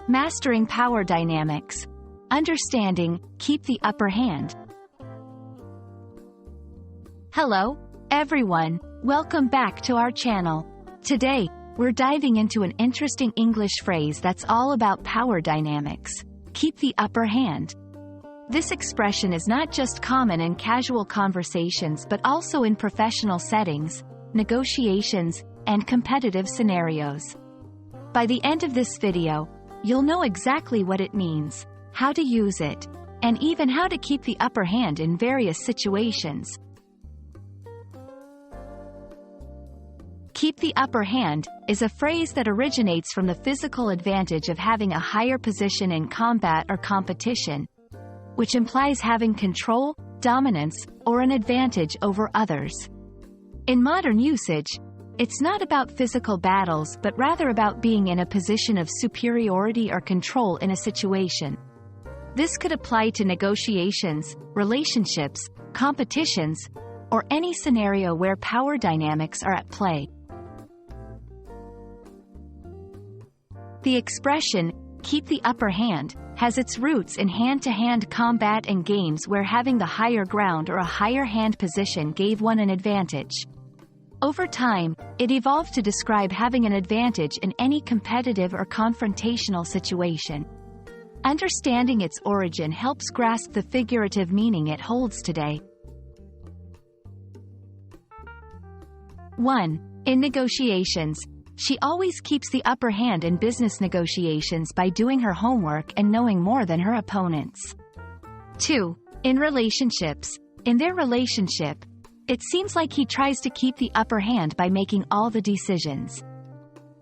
Mastering power dynamics. Understanding, keep the upper hand. Hello, everyone. Welcome back to our channel. Today, we're diving into an interesting English phrase that's all about power dynamics. Keep the upper hand. This expression is not just common in casual conversations but also in professional settings, negotiations, and competitive scenarios. By the end of this video, you'll know exactly what it means, how to use it, and even how to keep the upper hand in various situations. Keep the upper hand is a phrase that originates from the physical advantage of having a higher position in combat or competition, which implies having control, dominance, or an advantage over others. In modern usage, it's not about physical battles but rather about being in a position of superiority or control in a situation. This could apply to negotiations, relationships, competitions, or any scenario where power dynamics are at play. The expression, keep the upper hand, has its roots in hand-to-hand combat and games where having the higher ground or a higher hand position gave one an advantage. Over time, it evolved to describe having an advantage in any competitive or confrontational situation. Understanding its origin helps grasp the figurative meaning it holds today. 1. In negotiations, she always keeps the upper hand in business negotiations by doing her homework and knowing more than her opponents. 2. In relationships, in their relationship, it seems like he tries to keep the upper hand by making all the decisions.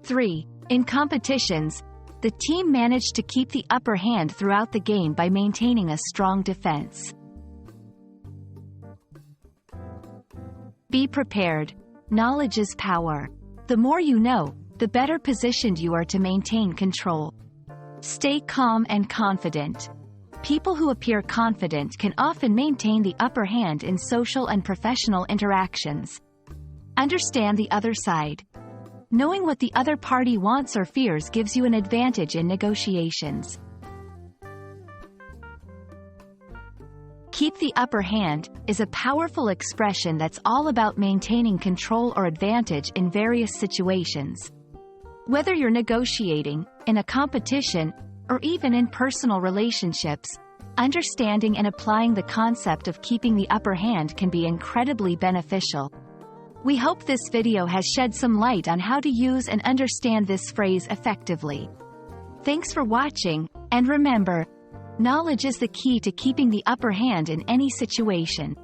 3. In competitions, the team managed to keep the upper hand throughout the game by maintaining a strong defense. Be prepared. Knowledge is power. The more you know, the better positioned you are to maintain control. Stay calm and confident. People who appear confident can often maintain the upper hand in social and professional interactions. Understand the other side. Knowing what the other party wants or fears gives you an advantage in negotiations. Keep the upper hand is a powerful expression that's all about maintaining control or advantage in various situations. Whether you're negotiating, in a competition, or even in personal relationships, understanding and applying the concept of keeping the upper hand can be incredibly beneficial. We hope this video has shed some light on how to use and understand this phrase effectively. Thanks for watching, and remember, knowledge is the key to keeping the upper hand in any situation.